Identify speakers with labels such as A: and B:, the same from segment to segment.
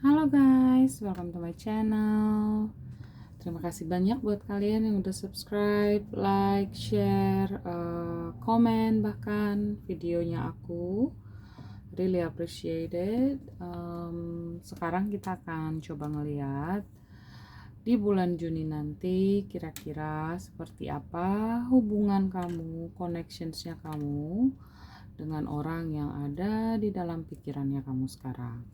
A: Halo guys, welcome to my channel. Terima kasih banyak buat kalian yang udah subscribe, like, share, komen bahkan videonya aku. Really appreciate it. Sekarang kita akan coba ngeliat di bulan Juni nanti kira-kira seperti apa hubungan kamu, connectionsnya kamu dengan orang yang ada di dalam pikirannya kamu sekarang.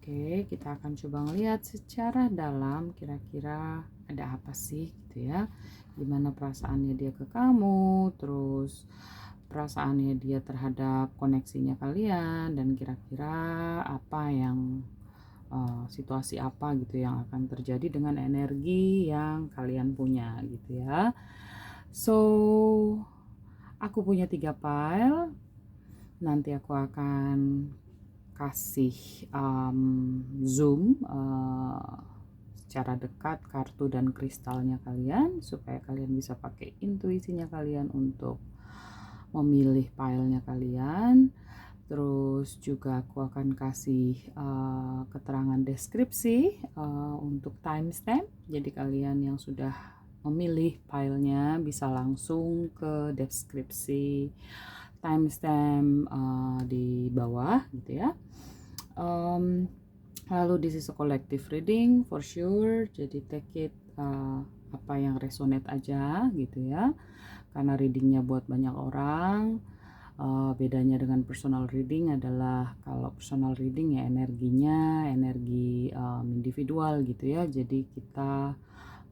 A: Oke, kita akan coba ngelihat secara dalam kira-kira ada apa sih gitu ya. Gimana perasaannya dia ke kamu, terus perasaannya dia terhadap koneksinya kalian, dan kira-kira apa yang situasi apa gitu yang akan terjadi dengan energi yang kalian punya gitu ya. So, aku punya 3 file. Nanti aku akan kasih zoom secara dekat kartu dan kristalnya kalian supaya kalian bisa pakai intuisinya kalian untuk memilih filenya kalian. Terus juga aku akan kasih keterangan deskripsi untuk timestamp, jadi kalian yang sudah memilih filenya bisa langsung ke deskripsi timestamp di bawah gitu ya. Lalu this is a collective reading for sure, jadi take it apa yang resonate aja gitu ya, karena readingnya buat banyak orang. Bedanya dengan personal reading adalah kalau personal reading ya energinya energi individual gitu ya, jadi kita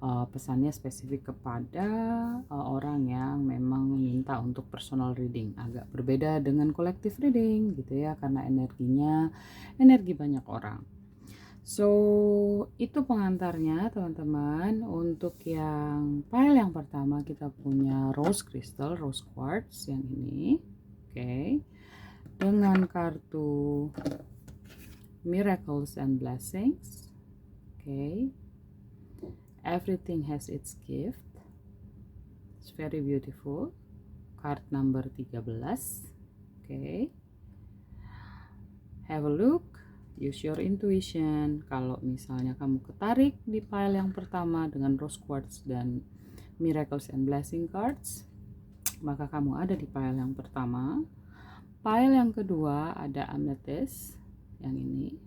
A: pesannya spesifik kepada orang yang memang meminta untuk personal reading. Agak berbeda dengan collective reading gitu ya, karena energinya energi banyak orang. So, itu pengantarnya teman-teman. Untuk yang file yang pertama kita punya rose crystal, rose quartz yang ini. Oke. Dengan kartu miracles and blessings. Oke. Everything has its gift. It's very beautiful. Card number 13. Oke. Have a look. Use your intuition. Kalau misalnya kamu ketarik di pile yang pertama dengan rose quartz dan miracles and blessing cards, maka kamu ada di pile yang pertama. Pile yang kedua ada amethyst yang ini.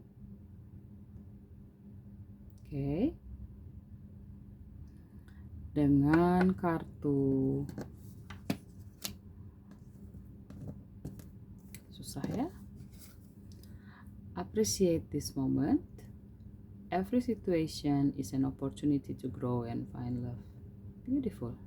A: Oke. Dengan kartu susah ya. Appreciate this moment. Every situation is an opportunity to grow and find love. Beautiful.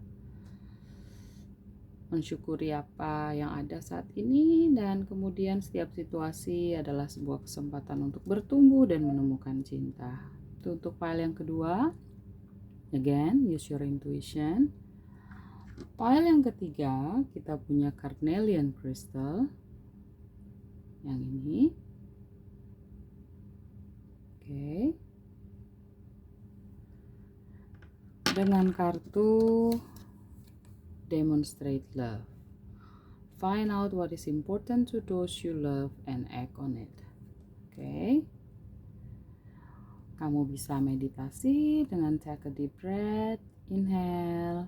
A: Mensyukuri apa yang ada saat ini, dan kemudian setiap situasi adalah sebuah kesempatan untuk bertumbuh dan menemukan cinta. Itu untuk file yang kedua. Again, use your intuition. File yang ketiga kita punya carnelian crystal yang ini. Oke. Dengan kartu demonstrate love. Find out what is important to those you love and act on it. Oke. Kamu bisa meditasi dengan take a deep breath, inhale,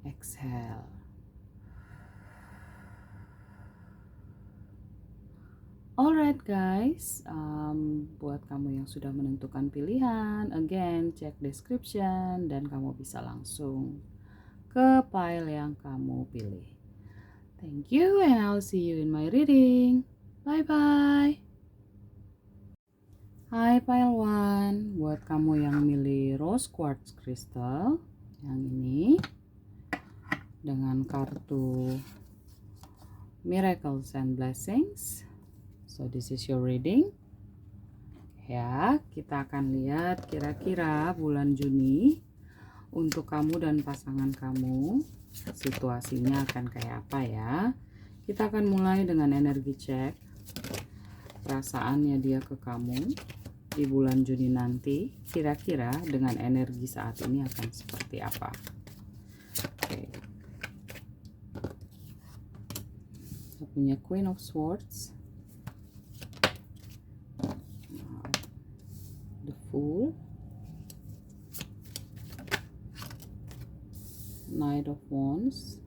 A: exhale. Alright guys, buat kamu yang sudah menentukan pilihan, again cek description dan kamu bisa langsung ke file yang kamu pilih. Thank you and I'll see you in my reading. Bye bye. Hai pile 1, buat kamu yang milih rose quartz crystal yang ini dengan kartu miracles and blessings. So this is your reading. Ya, kita akan lihat kira-kira bulan Juni untuk kamu dan pasangan kamu situasinya akan kayak apa ya. Kita akan mulai dengan energi cek perasaannya dia ke kamu di bulan Juni nanti, kira-kira dengan energi saat ini akan seperti apa. Oke. Kita punya Queen of Swords, Fool, Knight of Wands,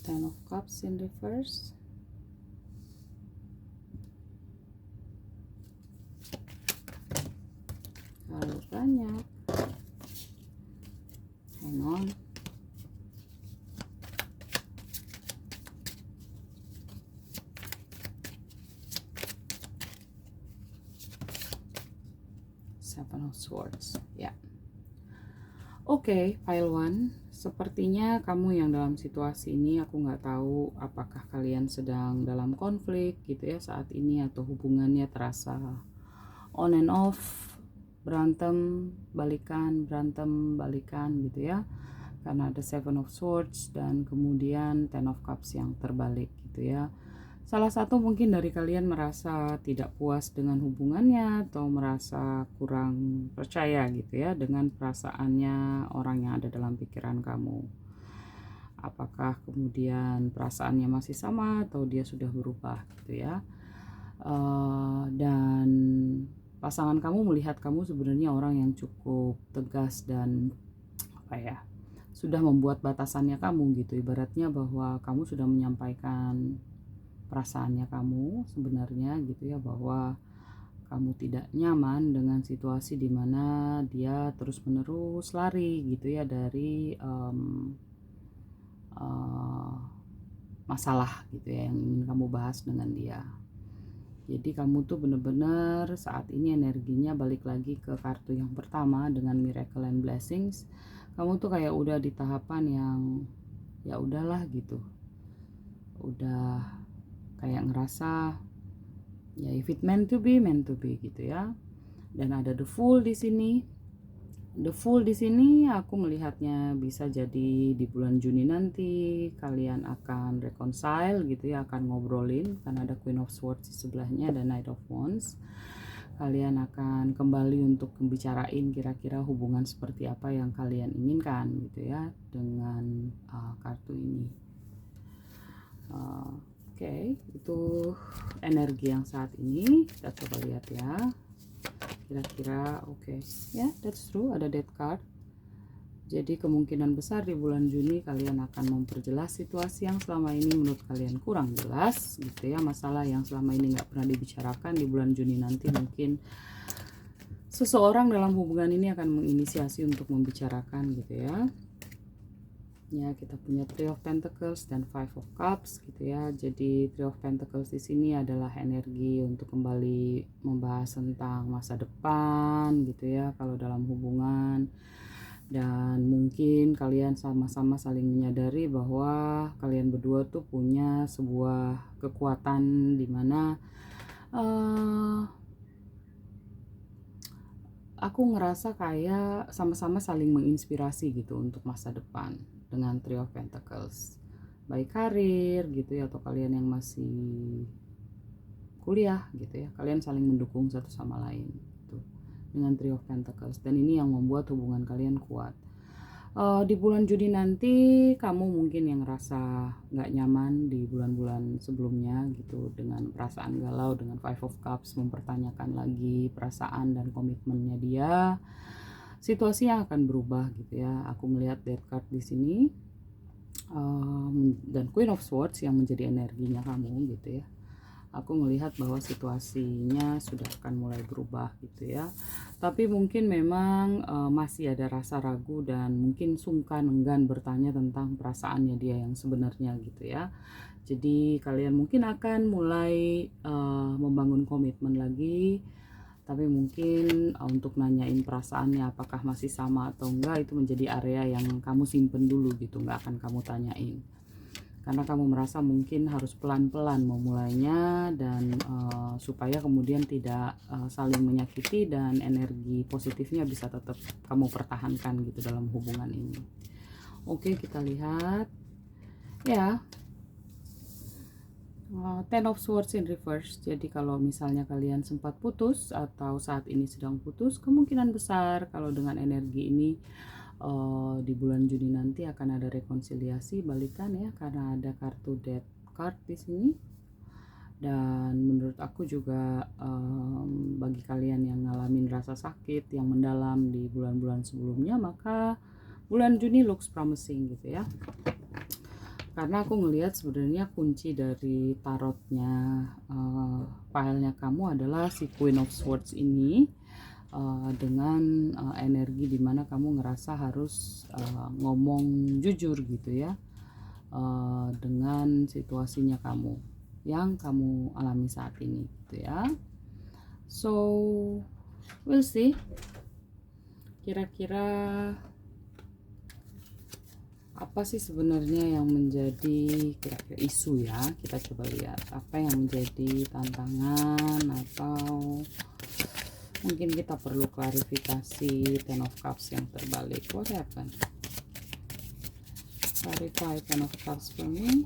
A: Ten of Cups in reverse, kalau banyak, hang on, Seven of Swords, ya. Oke, pile one, sepertinya kamu yang dalam situasi ini, aku nggak tahu apakah kalian sedang dalam konflik gitu ya saat ini, atau hubungannya terasa on and off, berantem balikan gitu ya, karena ada Seven of Swords dan kemudian Ten of Cups yang terbalik gitu ya. Salah satu mungkin dari kalian merasa tidak puas dengan hubungannya atau merasa kurang percaya gitu ya dengan perasaannya orang yang ada dalam pikiran kamu. Apakah kemudian perasaannya masih sama atau dia sudah berubah gitu ya. Dan pasangan kamu melihat kamu sebenarnya orang yang cukup tegas dan sudah membuat batasannya kamu gitu, ibaratnya bahwa kamu sudah menyampaikan perasaannya kamu sebenarnya gitu ya, bahwa kamu tidak nyaman dengan situasi di mana dia terus-menerus lari gitu ya dari masalah gitu ya yang ingin kamu bahas dengan dia. Jadi kamu tuh bener-bener saat ini energinya balik lagi ke kartu yang pertama dengan Miracle and Blessings. Kamu tuh kayak udah di tahapan yang ya udahlah gitu, udah kayak ngerasa ya if it meant to be gitu ya. Dan ada the Fool di sini. The Fool di sini aku melihatnya bisa jadi di bulan Juni nanti kalian akan reconcile gitu ya, akan ngobrolin karena ada Queen of Swords di sebelahnya dan Knight of Wands. Kalian akan kembali untuk membicarain kira-kira hubungan seperti apa yang kalian inginkan gitu ya dengan kartu ini. Oke, itu energi yang saat ini. Kita coba lihat ya, kira-kira oke. Ya, that's true, ada Death card. Jadi kemungkinan besar di bulan Juni kalian akan memperjelas situasi yang selama ini menurut kalian kurang jelas gitu ya. Masalah yang selama ini nggak pernah dibicarakan, di bulan Juni nanti mungkin seseorang dalam hubungan ini akan menginisiasi untuk membicarakan gitu ya. Ya, kita punya Three of Pentacles dan Five of Cups gitu ya. Jadi Three of Pentacles di sini adalah energi untuk kembali membahas tentang masa depan gitu ya kalau dalam hubungan. Dan mungkin kalian sama-sama saling menyadari bahwa kalian berdua tuh punya sebuah kekuatan di mana aku ngerasa kayak sama-sama saling menginspirasi gitu untuk masa depan dengan Three of Pentacles, baik karir gitu ya atau kalian yang masih kuliah gitu ya, kalian saling mendukung satu sama lain gitu dengan Three of Pentacles, dan ini yang membuat hubungan kalian kuat. Di bulan Juni nanti kamu mungkin yang ngerasa nggak nyaman di bulan-bulan sebelumnya gitu dengan perasaan galau dengan Five of Cups, mempertanyakan lagi perasaan dan komitmennya dia. Situasinya akan berubah gitu ya. Aku melihat Death card di sini dan Queen of Swords yang menjadi energinya kamu gitu ya. Aku melihat bahwa situasinya sudah akan mulai berubah gitu ya. Tapi mungkin memang masih ada rasa ragu dan mungkin sungkan enggan bertanya tentang perasaannya dia yang sebenarnya gitu ya. Jadi kalian mungkin akan mulai membangun komitmen lagi. Tapi mungkin untuk nanyain perasaannya apakah masih sama atau enggak, itu menjadi area yang kamu simpen dulu gitu, nggak akan kamu tanyain. Karena kamu merasa mungkin harus pelan-pelan memulainya dan supaya kemudian tidak saling menyakiti dan energi positifnya bisa tetap kamu pertahankan gitu dalam hubungan ini. Oke, kita lihat ya. Ten of Swords in reverse. Jadi kalau misalnya kalian sempat putus atau saat ini sedang putus, kemungkinan besar kalau dengan energi ini di bulan Juni nanti akan ada rekonsiliasi balikan ya, karena ada kartu death card di sini. Dan menurut aku juga bagi kalian yang ngalamin rasa sakit yang mendalam di bulan-bulan sebelumnya, maka bulan Juni looks promising gitu ya. Karena aku ngelihat sebenarnya kunci dari tarotnya filenya kamu adalah si Queen of Swords ini, dengan energi dimana kamu ngerasa harus ngomong jujur gitu ya, dengan situasinya kamu yang kamu alami saat ini gitu ya. So we'll see kira-kira apa sih sebenarnya yang menjadi kira-kira isu ya. Kita coba lihat apa yang menjadi tantangan, atau mungkin kita perlu klarifikasi Ten of Cups yang terbalik. What happened? Clarify Ten of Cups for me.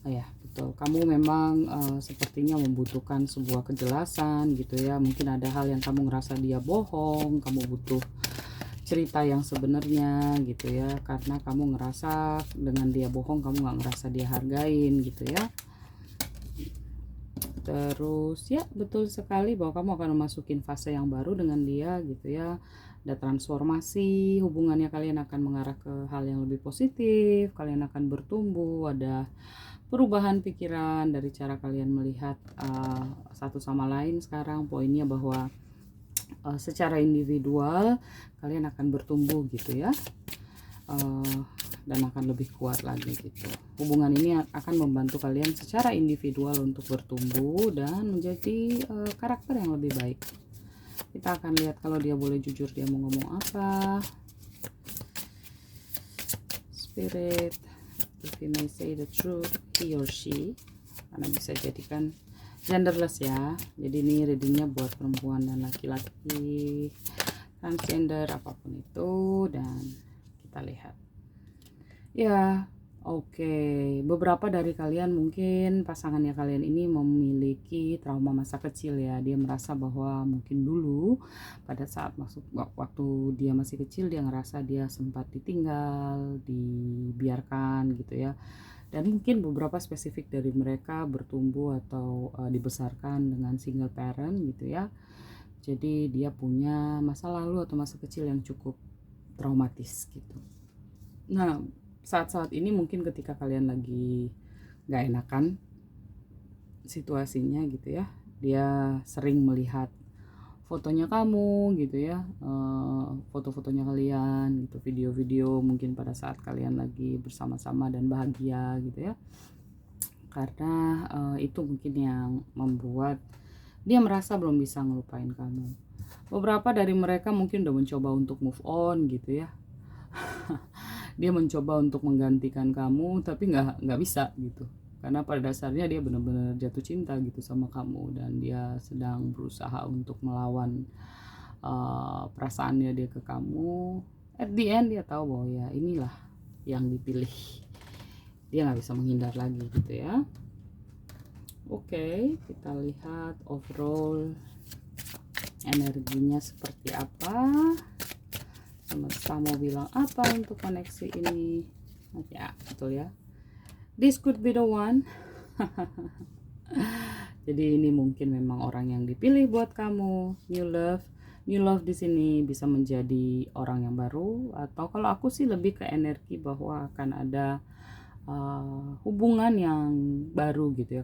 A: Oh ya, betul. Kamu memang sepertinya membutuhkan sebuah kejelasan gitu ya. Mungkin ada hal yang kamu ngerasa dia bohong, kamu butuh cerita yang sebenarnya gitu ya. Karena kamu ngerasa dengan dia bohong, kamu nggak ngerasa dia hargain gitu ya. Terus ya betul sekali bahwa kamu akan memasukin fase yang baru dengan dia gitu ya. Ada transformasi, hubungannya kalian akan mengarah ke hal yang lebih positif, kalian akan bertumbuh, ada perubahan pikiran dari cara kalian melihat satu sama lain. Sekarang poinnya bahwa secara individual kalian akan bertumbuh gitu ya, dan akan lebih kuat lagi gitu. Hubungan ini akan membantu kalian secara individual untuk bertumbuh dan menjadi karakter yang lebih baik. Kita akan lihat kalau dia boleh jujur dia mau ngomong apa. Spirit, if he may say the truth, he or she, karena bisa jadikan genderless ya. Jadi ini readingnya buat perempuan dan laki-laki, transgender apapun itu. Dan kita lihat ya. Oke, beberapa dari kalian mungkin pasangannya kalian ini memiliki trauma masa kecil ya. Dia merasa bahwa mungkin dulu pada saat waktu dia masih kecil dia ngerasa dia sempat ditinggal, dibiarkan gitu ya. Dan mungkin beberapa spesifik dari mereka bertumbuh atau dibesarkan dengan single parent gitu ya. Jadi dia punya masa lalu atau masa kecil yang cukup traumatis gitu. Nah, saat-saat ini mungkin ketika kalian lagi gak enakan situasinya gitu ya, dia sering melihat fotonya kamu gitu ya, foto-fotonya kalian gitu, video-video mungkin pada saat kalian lagi bersama-sama dan bahagia gitu ya. Karena itu mungkin yang membuat dia merasa belum bisa ngelupain kamu. Beberapa dari mereka mungkin udah mencoba untuk move on gitu ya. Dia mencoba untuk menggantikan kamu tapi nggak bisa gitu, karena pada dasarnya dia benar-benar jatuh cinta gitu sama kamu, dan dia sedang berusaha untuk melawan perasaannya dia ke kamu. At the end dia tahu bahwa ya inilah yang dipilih, dia nggak bisa menghindar lagi gitu ya. Oke, kita lihat overall energinya seperti apa, semesta mau bilang apa untuk koneksi ini. Ya betul ya, this could be the one. Jadi ini mungkin memang orang yang dipilih buat kamu. New love di sini bisa menjadi orang yang baru, atau kalau aku sih lebih ke energi bahwa akan ada hubungan yang baru gitu ya.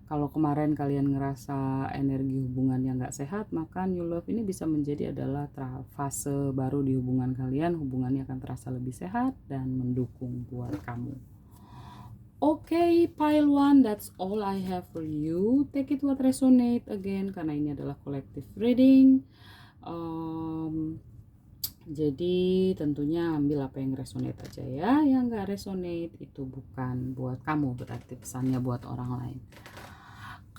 A: Kalau kemarin kalian ngerasa energi hubungan yang gak sehat, maka new love ini bisa menjadi adalah fase baru di hubungan kalian. Hubungannya akan terasa lebih sehat dan mendukung buat kamu. Oke, pile 1, that's all I have for you. Take it what resonate again, karena ini adalah collective reading. Jadi tentunya ambil apa yang resonate aja ya. Yang gak resonate itu bukan buat kamu, berarti pesannya buat orang lain.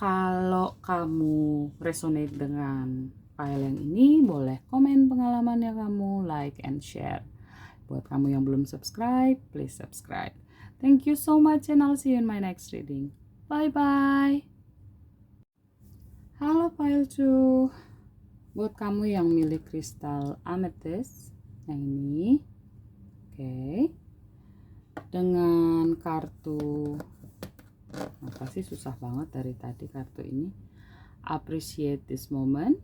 A: Kalau kamu resonate dengan file yang ini, boleh komen pengalamannya kamu, like and share. Buat kamu yang belum subscribe, please subscribe. Thank you so much and I'll see you in my next reading. Bye bye. Halo pile 2, buat kamu yang milih kristal amethyst yang ini, oke, dengan kartu apa sih, susah banget dari tadi kartu ini, appreciate this moment.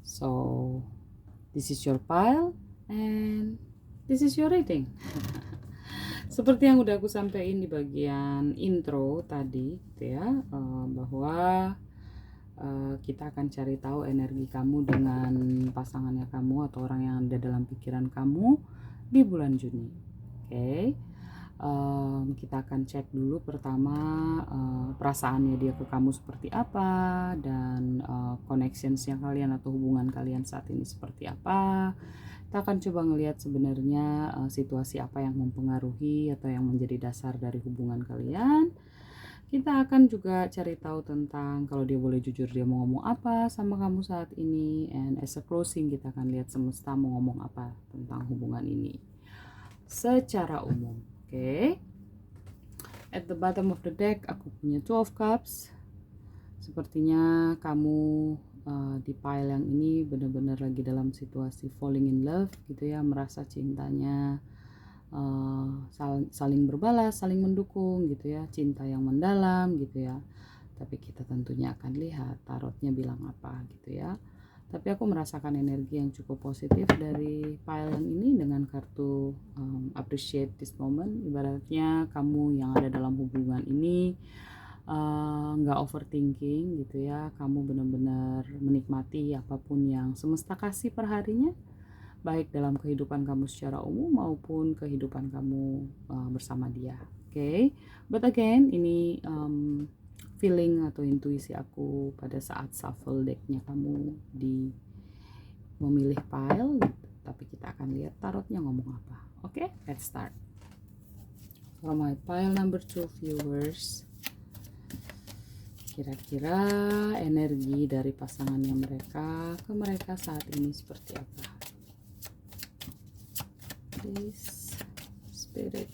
A: So this is your pile and this is your reading. Seperti yang udah aku sampaikan di bagian intro tadi gitu ya, bahwa kita akan cari tahu energi kamu dengan pasangannya kamu atau orang yang ada dalam pikiran kamu di bulan Juni. Oke. Kita akan cek dulu pertama perasaannya dia ke kamu seperti apa, dan connectionsnya kalian atau hubungan kalian saat ini seperti apa. Kita akan coba ngelihat sebenarnya situasi apa yang mempengaruhi atau yang menjadi dasar dari hubungan kalian. Kita akan juga cari tahu tentang kalau dia boleh jujur dia mau ngomong apa sama kamu saat ini, and as a closing kita akan lihat semesta mau ngomong apa tentang hubungan ini secara umum. Oke. At the bottom of the deck aku punya Two of Cups. Sepertinya kamu di pile yang ini benar-benar lagi dalam situasi falling in love gitu ya, merasa cintanya saling berbalas, saling mendukung gitu ya, cinta yang mendalam gitu ya. Tapi kita tentunya akan lihat tarotnya bilang apa gitu ya. Tapi aku merasakan energi yang cukup positif dari pile yang ini dengan kartu appreciate this moment. Ibaratnya kamu yang ada dalam hubungan ini nggak overthinking gitu ya, kamu benar-benar menikmati apapun yang semesta kasih per harinya, baik dalam kehidupan kamu secara umum maupun kehidupan kamu bersama dia. Oke. But again, ini feeling atau intuisi aku pada saat shuffle decknya kamu di memilih pile gitu. Tapi kita akan lihat tarotnya ngomong apa. Oke, let's start. For my pile number 2 viewers, kira-kira energi dari pasangannya mereka ke mereka saat ini seperti apa? Please, spirit,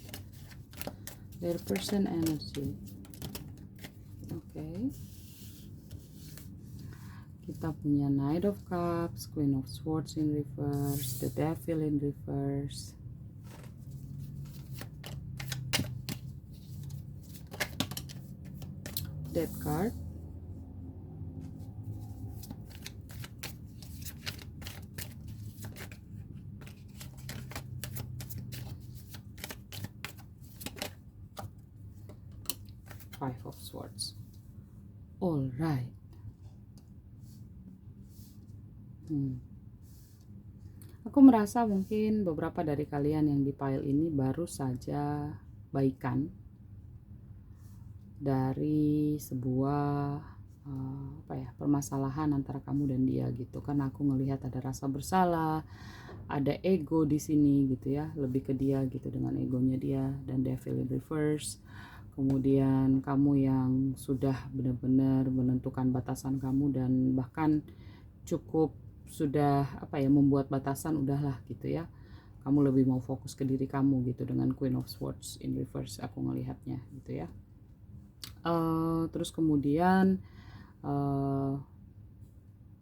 A: their person energy. Oke. Kita punya Knight of Cups, Queen of Swords in reverse, the Devil in reverse, Death card, Five of Swords. Alright. Aku merasa mungkin beberapa dari kalian yang di pile ini baru saja baikan dari sebuah permasalahan antara kamu dan dia gitu. Karena aku ngelihat ada rasa bersalah, ada ego di sini gitu ya, lebih ke dia gitu dengan egonya dia, dan Devil in reverse. Kemudian kamu yang sudah benar-benar menentukan batasan kamu dan bahkan cukup sudah membuat batasan, udahlah gitu ya, kamu lebih mau fokus ke diri kamu gitu dengan Queen of Swords in reverse aku ngelihatnya gitu ya. Terus kemudian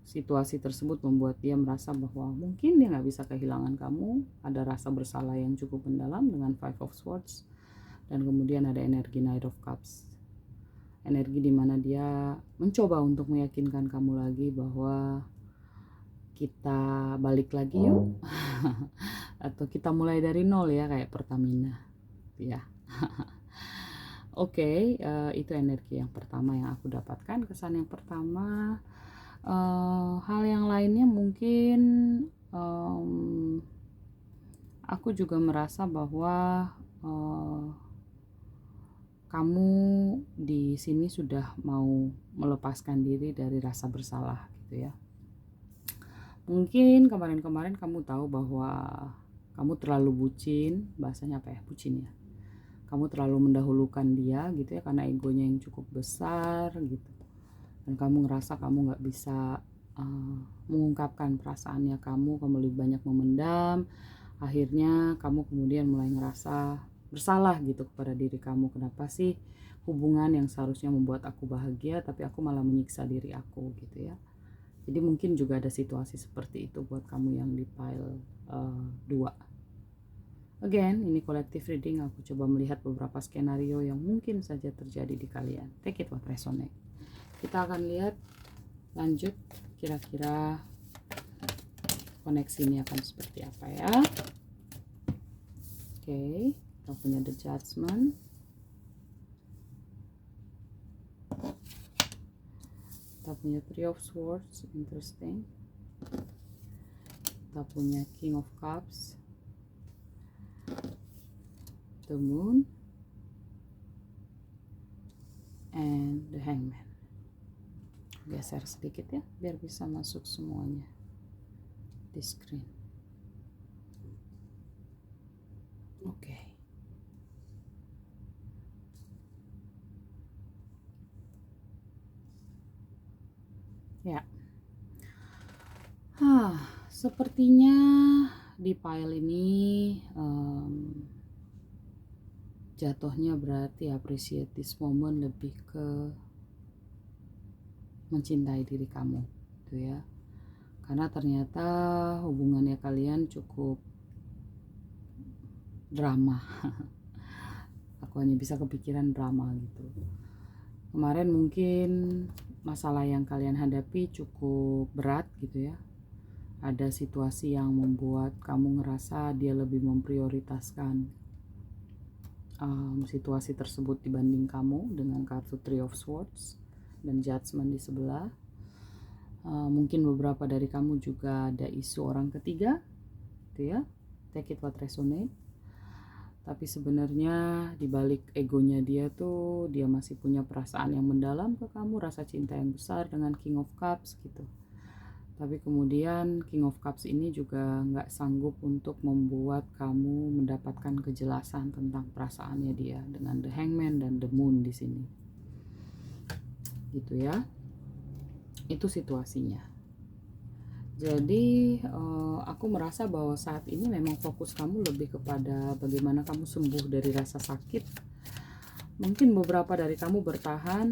A: situasi tersebut membuat dia merasa bahwa mungkin dia nggak bisa kehilangan kamu, ada rasa bersalah yang cukup mendalam dengan Five of Swords, dan kemudian ada energi Knight of Cups, energi dimana dia mencoba untuk meyakinkan kamu lagi bahwa kita balik lagi yuk, atau kita mulai dari nol ya, kayak Pertamina ya. Oke, itu energi yang pertama yang aku dapatkan, kesan yang pertama. Hal yang lainnya mungkin aku juga merasa bahwa kamu di sini sudah mau melepaskan diri dari rasa bersalah gitu ya. Mungkin kemarin-kemarin kamu tahu bahwa kamu terlalu bucin, bahasanya bucin ya. Kamu terlalu mendahulukan dia gitu ya, karena egonya yang cukup besar gitu. Dan kamu ngerasa kamu nggak bisa mengungkapkan perasaannya kamu lebih banyak memendam. Akhirnya kamu kemudian mulai ngerasa bersalah gitu kepada diri kamu. Kenapa sih hubungan yang seharusnya membuat aku bahagia, tapi aku malah menyiksa diri aku gitu ya. Jadi mungkin juga ada situasi seperti itu buat kamu yang di pile 2. Again, ini collective reading, aku coba melihat beberapa skenario yang mungkin saja terjadi di kalian. Take it what resonate. Kita akan lihat lanjut kira-kira koneksi ini akan seperti apa ya. Oke, kita punya the judgment. Kita punya three of swords, interesting. Kita punya king of cups, the moon, and the hangman. Geser sedikit ya biar bisa masuk semuanya di screen. Oke. Ya. Sepertinya di pile ini jatuhnya berarti appreciate this moment lebih ke mencintai diri kamu gitu ya, karena ternyata hubungannya kalian cukup drama. Aku hanya bisa kepikiran drama gitu. Kemarin mungkin masalah yang kalian hadapi cukup berat gitu ya, ada situasi yang membuat kamu ngerasa dia lebih memprioritaskan situasi tersebut dibanding kamu dengan kartu three of swords dan judgment di sebelah. Mungkin beberapa dari kamu juga ada isu orang ketiga gitu ya, take it what resonate. Tapi sebenarnya dibalik egonya dia tuh, dia masih punya perasaan yang mendalam ke kamu, rasa cinta yang besar dengan king of cups gitu. Tapi kemudian king of cups ini juga nggak sanggup untuk membuat kamu mendapatkan kejelasan tentang perasaannya dia dengan the hangman dan the moon di sini gitu ya. Itu situasinya. Jadi aku merasa bahwa saat ini memang fokus kamu lebih kepada bagaimana kamu sembuh dari rasa sakit. Mungkin beberapa dari kamu bertahan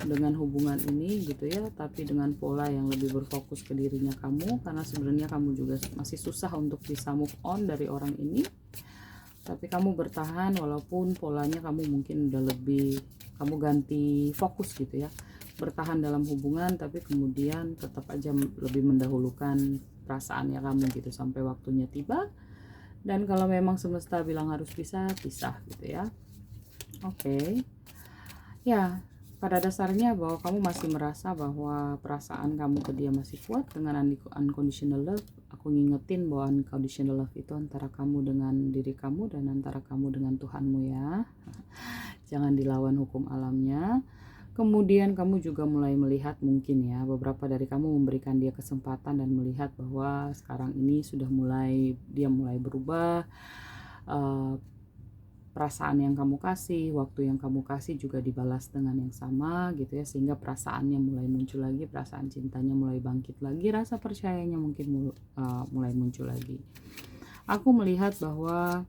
A: dengan hubungan ini gitu ya, tapi dengan pola yang lebih berfokus ke dirinya kamu, karena sebenarnya kamu juga masih susah untuk bisa move on dari orang ini. Tapi kamu bertahan walaupun polanya kamu mungkin udah lebih, kamu ganti fokus gitu ya, bertahan dalam hubungan tapi kemudian tetap aja lebih mendahulukan perasaannya kamu gitu sampai waktunya tiba. Dan kalau memang semesta bilang harus pisah gitu ya. Oke. Ya, pada dasarnya bahwa kamu masih merasa bahwa perasaan kamu ke dia masih kuat dengan unconditional love. Aku ngingetin bahwa unconditional love itu antara kamu dengan diri kamu dan antara kamu dengan Tuhanmu ya. Jangan dilawan hukum alamnya. Kemudian kamu juga mulai melihat mungkin ya, beberapa dari kamu memberikan dia kesempatan dan melihat bahwa sekarang ini sudah dia mulai berubah. Perasaan yang kamu kasih, waktu yang kamu kasih juga dibalas dengan yang sama gitu ya, sehingga perasaannya mulai muncul lagi, perasaan cintanya mulai bangkit lagi, rasa percayanya mungkin mulai muncul lagi. Aku melihat bahwa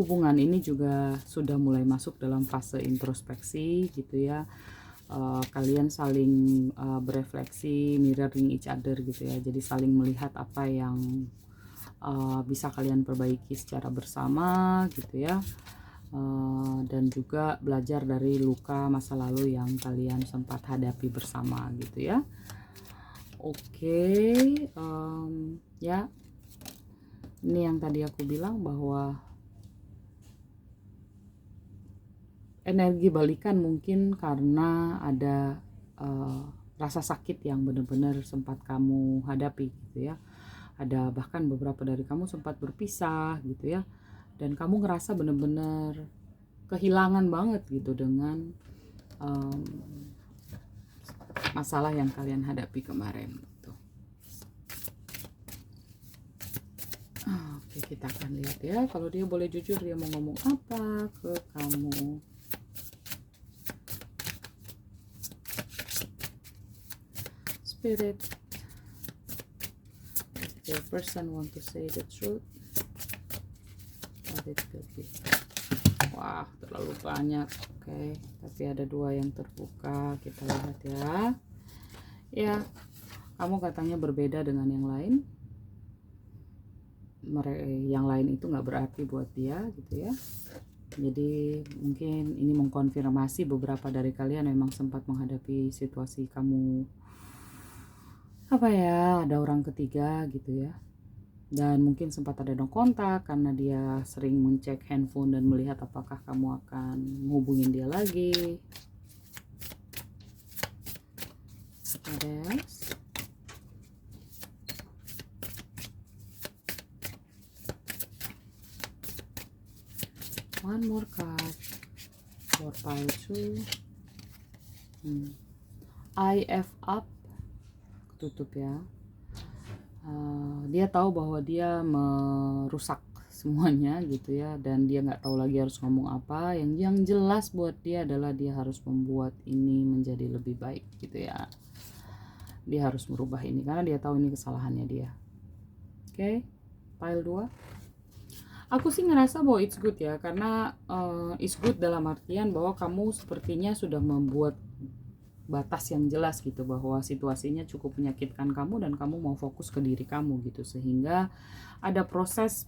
A: hubungan ini juga sudah mulai masuk dalam fase introspeksi gitu ya. Kalian saling berefleksi, mirroring each other gitu ya, jadi saling melihat apa yang bisa kalian perbaiki secara bersama gitu ya, dan juga belajar dari luka masa lalu yang kalian sempat hadapi bersama gitu ya. Oke, ya ini yang tadi aku bilang bahwa energi balikan mungkin karena ada rasa sakit yang benar-benar sempat kamu hadapi gitu ya. Ada bahkan beberapa dari kamu sempat berpisah gitu ya, dan kamu ngerasa benar-benar kehilangan banget gitu dengan masalah yang kalian hadapi kemarin gitu. Oke, kita akan lihat ya, kalau dia boleh jujur dia mau ngomong apa ke kamu. Spirit, your person want to say the truth, what it could be. Wah, terlalu banyak. Oke, tapi ada 2 yang terbuka. Kita lihat ya. Ya, kamu katanya berbeda dengan yang lain. Yang lain itu nggak berarti buat dia gitu ya. Jadi mungkin ini mengkonfirmasi beberapa dari kalian memang sempat menghadapi situasi kamu ada orang ketiga gitu ya. Dan mungkin sempat ada no kontak karena dia sering mengecek handphone dan melihat apakah kamu akan menghubungin dia lagi. Ada one more card for pile 2. IF up, tutup ya. Dia tahu bahwa dia merusak semuanya gitu ya, dan dia nggak tahu lagi harus ngomong apa. Yang jelas buat dia adalah dia harus membuat ini menjadi lebih baik gitu ya. Dia harus merubah ini karena dia tahu ini kesalahannya dia. Oke, pile 2. Aku sih ngerasa bahwa it's good ya, karena it's good dalam artian bahwa kamu sepertinya sudah membuat batas yang jelas gitu, bahwa situasinya cukup menyakitkan kamu dan kamu mau fokus ke diri kamu gitu, sehingga ada proses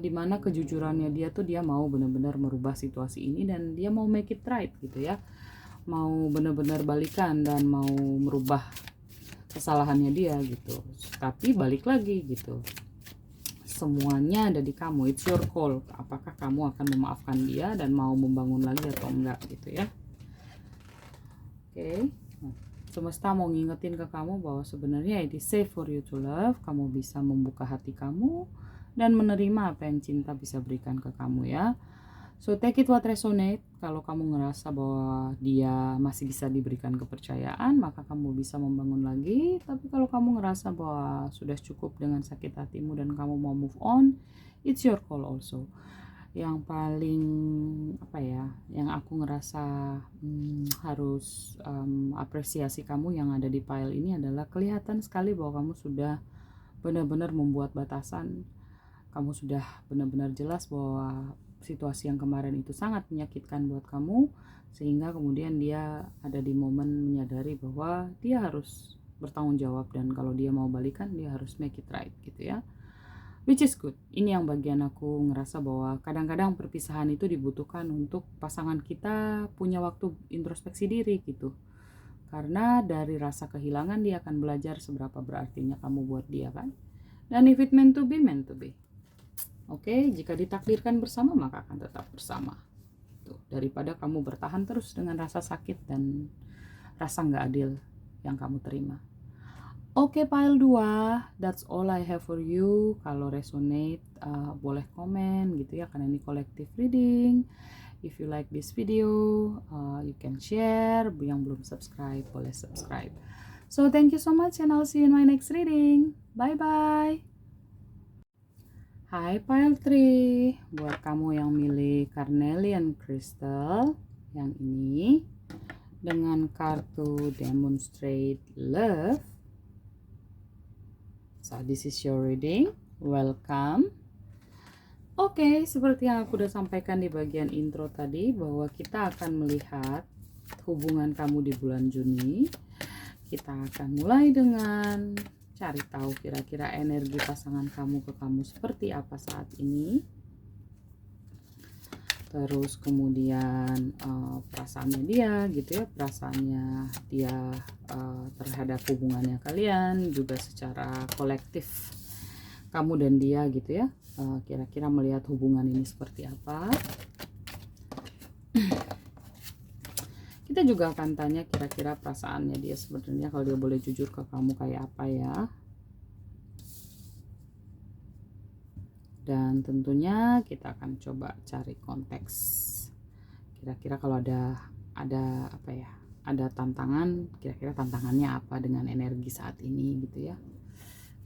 A: dimana kejujurannya dia tuh dia mau benar-benar merubah situasi ini dan dia mau make it right gitu ya, mau benar-benar balikan dan mau merubah kesalahannya dia gitu. Tapi balik lagi gitu, semuanya ada di kamu, it's your call, apakah kamu akan memaafkan dia dan mau membangun lagi atau enggak gitu ya. Oke, semesta mau ngingetin ke kamu bahwa sebenarnya it is safe for you to love. Kamu bisa membuka hati kamu dan menerima apa yang cinta bisa berikan ke kamu ya. So take it what resonate. Kalau kamu ngerasa bahwa dia masih bisa diberikan kepercayaan, maka kamu bisa membangun lagi. Tapi kalau kamu ngerasa bahwa sudah cukup dengan sakit hatimu dan kamu mau move on, it's your call also. Yang paling yang aku ngerasa harus apresiasi kamu yang ada di pile ini adalah kelihatan sekali bahwa kamu sudah benar-benar membuat batasan. Kamu sudah benar-benar jelas bahwa situasi yang kemarin itu sangat menyakitkan buat kamu, sehingga kemudian dia ada di momen menyadari bahwa dia harus bertanggung jawab, dan kalau dia mau balikan dia harus make it right gitu ya. Which is good. Ini yang bagian aku ngerasa bahwa kadang-kadang perpisahan itu dibutuhkan untuk pasangan kita punya waktu introspeksi diri gitu. Karena dari rasa kehilangan dia akan belajar seberapa berartinya kamu buat dia kan. Dan if it meant to be, meant to be. Oke, jika ditakdirkan bersama maka akan tetap bersama. Tuh, daripada kamu bertahan terus dengan rasa sakit dan rasa nggak adil yang kamu terima. Oke, pile 2, that's all I have for you. Kalau resonate boleh komen gitu ya, karena ini collective reading. If you like this video, you can share. Yang belum subscribe boleh subscribe. So thank you so much and I'll see you in my next reading. Bye bye. Hai pile 3, buat kamu yang milih Carnelian Crystal yang ini dengan kartu Demonstrate Love. So this is your reading. Welcome. Oke, seperti yang aku udah sampaikan di bagian intro tadi, bahwa kita akan melihat hubungan kamu di bulan Juni. Kita akan mulai dengan cari tahu kira-kira energi pasangan kamu ke kamu seperti apa saat ini. Terus kemudian perasaannya dia gitu ya, perasaannya dia terhadap hubungannya kalian, juga secara kolektif kamu dan dia gitu ya, kira-kira melihat hubungan ini seperti apa. Kita juga akan tanya kira-kira perasaannya dia sebenarnya, kalau dia boleh jujur ke kamu, kayak apa ya. Dan tentunya kita akan coba cari konteks, kira-kira kalau ada tantangan, kira-kira tantangannya apa dengan energi saat ini gitu ya.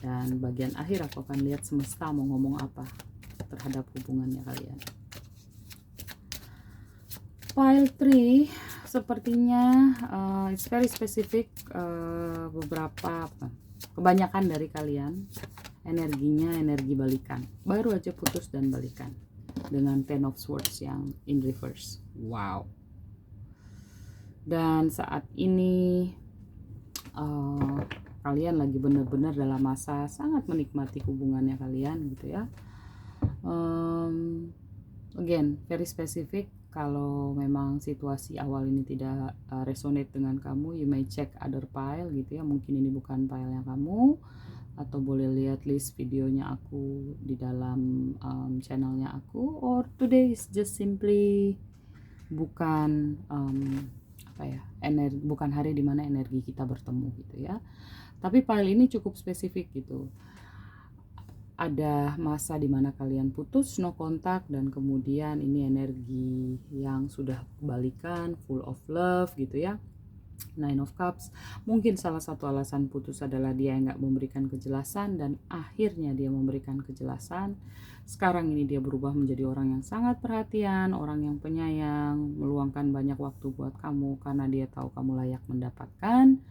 A: Dan bagian akhir aku akan lihat semesta mau ngomong apa terhadap hubungannya kalian. Pile 3 sepertinya it's very specific. Kebanyakan dari kalian energinya energi balikan, baru aja putus dan balikan. dengan Ten of Swords yang in reverse. Wow. Dan saat ini kalian lagi benar-benar dalam masa sangat menikmati hubungannya kalian gitu ya. Again, very specific. Kalau memang situasi awal ini tidak resonate dengan kamu, you may check other pile gitu ya. Mungkin ini bukan pile yang kamu, atau boleh lihat list videonya aku di dalam channelnya aku. Or today is just simply bukan bukan hari dimana energi kita bertemu gitu ya. Tapi file ini cukup spesifik gitu. Ada masa dimana kalian putus, no kontak, dan kemudian ini energi yang sudah balikan, full of love gitu ya. Nine of Cups. Mungkin salah satu alasan putus adalah dia yang gak memberikan kejelasan, dan akhirnya dia memberikan kejelasan. Sekarang ini dia berubah menjadi orang yang sangat perhatian, orang yang penyayang, meluangkan banyak waktu buat kamu karena dia tahu kamu layak mendapatkan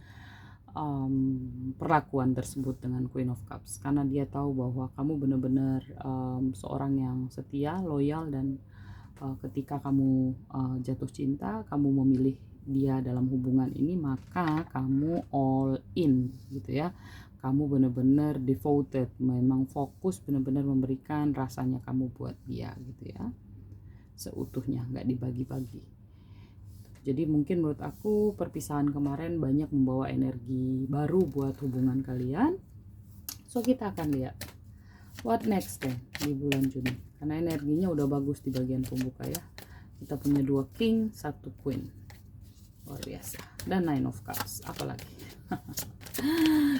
A: perlakuan tersebut dengan Queen of Cups, karena dia tahu bahwa kamu benar-benar seorang yang setia, loyal, dan ketika kamu jatuh cinta, kamu memilih dia dalam hubungan ini, maka kamu all in gitu ya. Kamu benar-benar devoted, memang fokus benar-benar memberikan rasanya kamu buat dia gitu ya, seutuhnya, nggak dibagi-bagi. Jadi mungkin menurut aku perpisahan kemarin banyak membawa energi baru buat hubungan kalian. So kita akan lihat what next deh di bulan Juni, karena energinya udah bagus di bagian pembuka ya. Kita punya 2 king, 1 queen, luar biasa, dan 9 of cups, apalagi.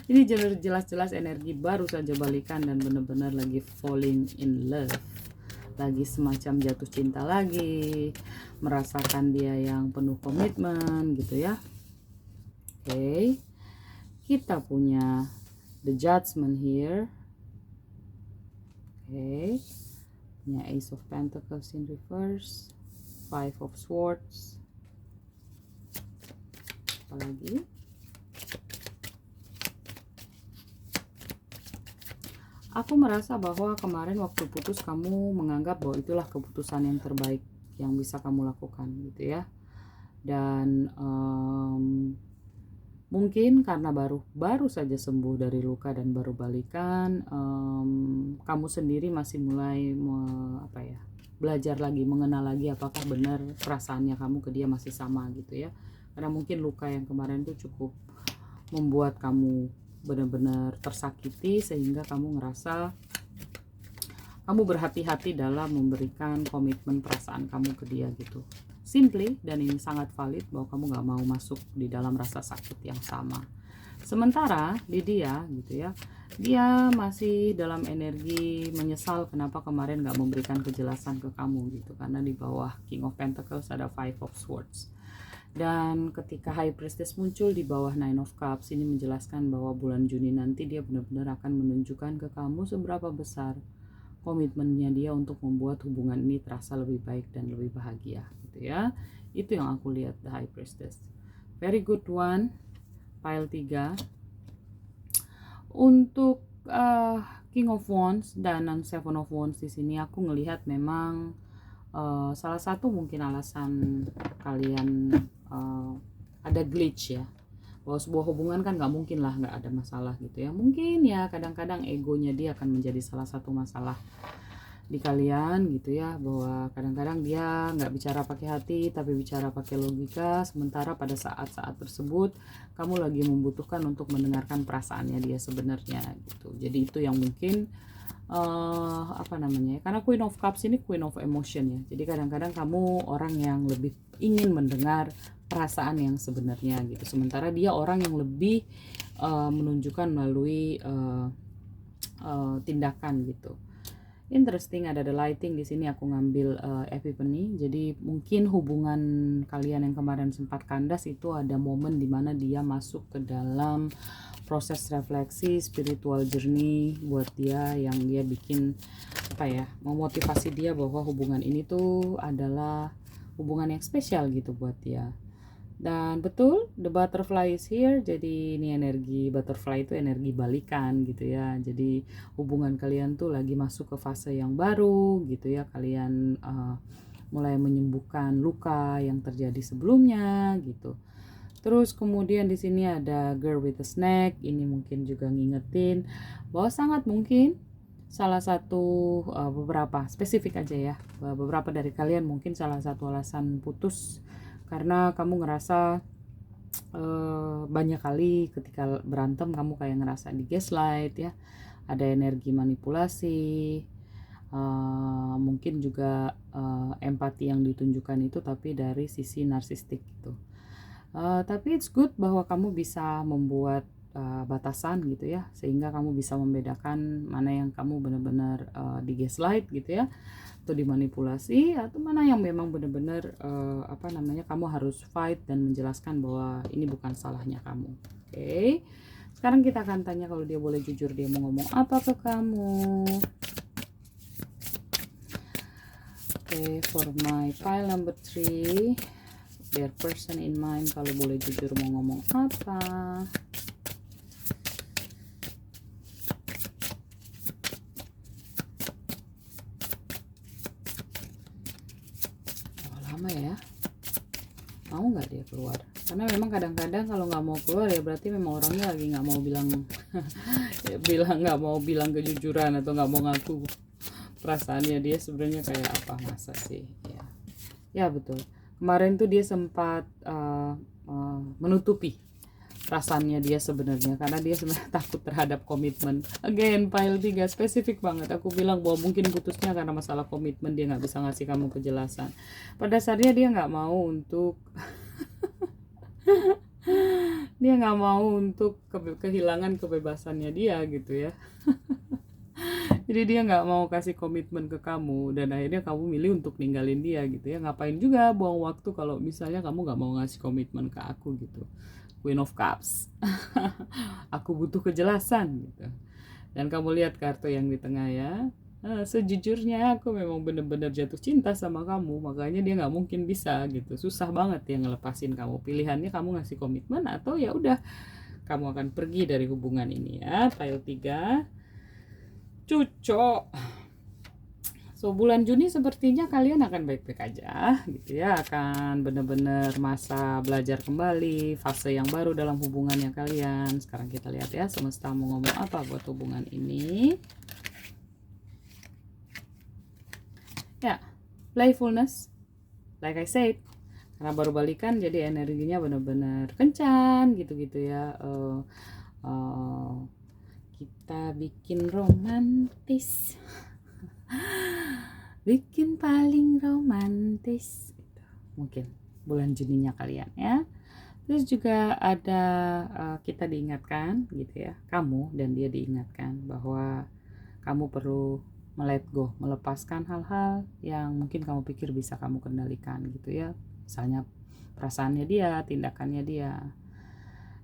A: Ini jelas-jelas energi baru saja balikan dan benar-benar lagi falling in love, lagi semacam jatuh cinta lagi, merasakan dia yang penuh komitmen gitu ya. Oke, kita punya the Judgment here. Oke, punya Ace of Pentacles in reverse, 5 of Swords, apalagi. Aku merasa bahwa kemarin waktu putus kamu menganggap bahwa itulah keputusan yang terbaik yang bisa kamu lakukan gitu ya. Dan mungkin karena baru saja sembuh dari luka dan baru balikan, kamu sendiri masih mulai belajar lagi, mengenal lagi apakah benar perasaannya kamu ke dia masih sama gitu ya. Karena mungkin luka yang kemarin itu cukup membuat kamu benar-benar tersakiti, sehingga kamu ngerasa kamu berhati-hati dalam memberikan komitmen perasaan kamu ke dia gitu. Simply, dan ini sangat valid, bahwa kamu gak mau masuk di dalam rasa sakit yang sama. Sementara di dia gitu ya, dia masih dalam energi menyesal kenapa kemarin gak memberikan kejelasan ke kamu gitu, karena di bawah King of Pentacles ada 5 of Swords. Dan ketika High Priestess muncul di bawah 9 of Cups, ini menjelaskan bahwa bulan Juni nanti dia benar-benar akan menunjukkan ke kamu seberapa besar komitmennya dia untuk membuat hubungan ini terasa lebih baik dan lebih bahagia gitu ya. Itu yang aku lihat the High Priestess. Very good one. Pile 3. Untuk King of Wands dan Seven of Wands di sini aku ngelihat memang salah satu mungkin alasan kalian ada glitch ya, bahwa sebuah hubungan kan nggak mungkin lah nggak ada masalah gitu ya. Mungkin ya kadang-kadang egonya dia akan menjadi salah satu masalah di kalian gitu ya, bahwa kadang-kadang dia nggak bicara pakai hati tapi bicara pakai logika, sementara pada saat-saat tersebut kamu lagi membutuhkan untuk mendengarkan perasaannya dia sebenarnya gitu. Jadi itu yang mungkin karena Queen of Cups ini Queen of Emotion ya, jadi kadang-kadang kamu orang yang lebih ingin mendengar perasaan yang sebenarnya gitu, sementara dia orang yang lebih menunjukkan melalui tindakan gitu. Interesting, ada the lighting di sini, aku ngambil epiphany. Jadi mungkin hubungan kalian yang kemarin sempat kandas itu ada momen dimana dia masuk ke dalam proses refleksi, spiritual journey buat dia, yang dia bikin memotivasi dia bahwa hubungan ini tuh adalah hubungan yang spesial gitu buat dia. Dan betul, the butterfly is here. Jadi ini energi butterfly itu energi balikan gitu ya. Jadi hubungan kalian tuh lagi masuk ke fase yang baru gitu ya. Kalian mulai menyembuhkan luka yang terjadi sebelumnya gitu. Terus kemudian di sini ada girl with a snack. Ini mungkin juga ngingetin bahwa sangat mungkin salah satu beberapa spesifik aja ya. Beberapa dari kalian mungkin salah satu alasan putus karena kamu ngerasa banyak kali ketika berantem kamu kayak ngerasa di gaslight ya, ada energi manipulasi, mungkin juga empati yang ditunjukkan itu tapi dari sisi narsistik gitu. Tapi it's good bahwa kamu bisa membuat batasan gitu ya, sehingga kamu bisa membedakan mana yang kamu benar-benar di gaslight gitu ya, atau dimanipulasi, atau mana yang memang benar-benar kamu harus fight dan menjelaskan bahwa ini bukan salahnya kamu. Oke. Sekarang kita akan tanya kalau dia boleh jujur, dia mau ngomong apa ke kamu. Oke, for my pile number 3, their person in mind kalau boleh jujur mau ngomong apa. Lama ya, mau nggak dia keluar? Karena memang kadang-kadang kalau nggak mau keluar ya berarti memang orangnya lagi nggak mau bilang nggak mau bilang kejujuran atau nggak mau ngaku perasaannya dia sebenarnya kayak apa. Masa sih ya betul, kemarin tuh dia sempat menutupi perasaannya dia sebenarnya karena dia sebenarnya takut terhadap komitmen. Again, pile 3 spesifik banget. Aku bilang bahwa mungkin putusnya karena masalah komitmen, dia nggak bisa ngasih kamu kejelasan. Pada dasarnya dia nggak mau untuk dia nggak mau untuk kehilangan kebebasannya dia gitu ya. Jadi dia nggak mau kasih komitmen ke kamu dan akhirnya kamu milih untuk ninggalin dia gitu ya. Ngapain juga buang waktu kalau misalnya kamu nggak mau ngasih komitmen ke aku gitu. Queen of Cups. Aku butuh kejelasan gitu. Dan kamu lihat kartu yang di tengah ya. Sejujurnya aku memang benar-benar jatuh cinta sama kamu, makanya dia nggak mungkin bisa gitu. Susah banget ya ngelepasin kamu. Pilihannya kamu ngasih komitmen atau ya udah kamu akan pergi dari hubungan ini ya. Pile 3. Cucok. So bulan Juni sepertinya kalian akan baik-baik aja gitu ya, akan benar-benar masa belajar kembali, fase yang baru dalam hubungannya kalian. Sekarang kita lihat ya semesta mau ngomong apa buat hubungan ini. Ya, playfulness, like I said, karena baru balikan jadi energinya benar-benar kencan gitu-gitu ya. Kita bikin romantis. Bikin paling romantis gitu. Mungkin bulan Juninya kalian ya. Terus juga ada kita diingatkan gitu ya, kamu dan dia diingatkan bahwa kamu perlu let go, melepaskan hal-hal yang mungkin kamu pikir bisa kamu kendalikan gitu ya. Misalnya perasaannya dia, tindakannya dia.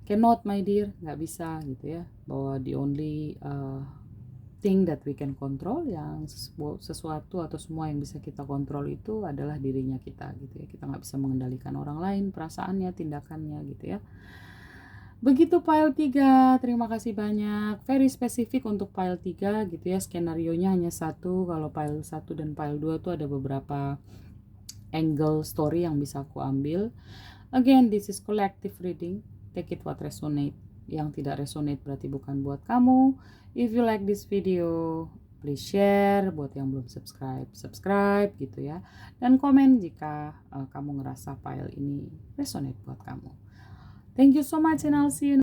A: Cannot my dear, nggak bisa gitu ya. Bahwa the only thing that we can control, yang sesuatu atau semua yang bisa kita kontrol itu adalah dirinya kita gitu ya. Kita nggak bisa mengendalikan orang lain, perasaannya, tindakannya gitu ya. Begitu pile 3, terima kasih banyak. Very spesifik untuk pile 3 gitu ya. Skenarionya hanya satu. Kalau pile 1 dan pile 2 tuh ada beberapa angle story yang bisa aku ambil. Again, this is collective reading. Take it what resonate. Yang tidak resonate berarti bukan buat kamu. If you like this video, please share. Buat yang belum subscribe gitu ya. Dan komen jika kamu ngerasa file ini resonate buat kamu. Thank you so much and I'll see you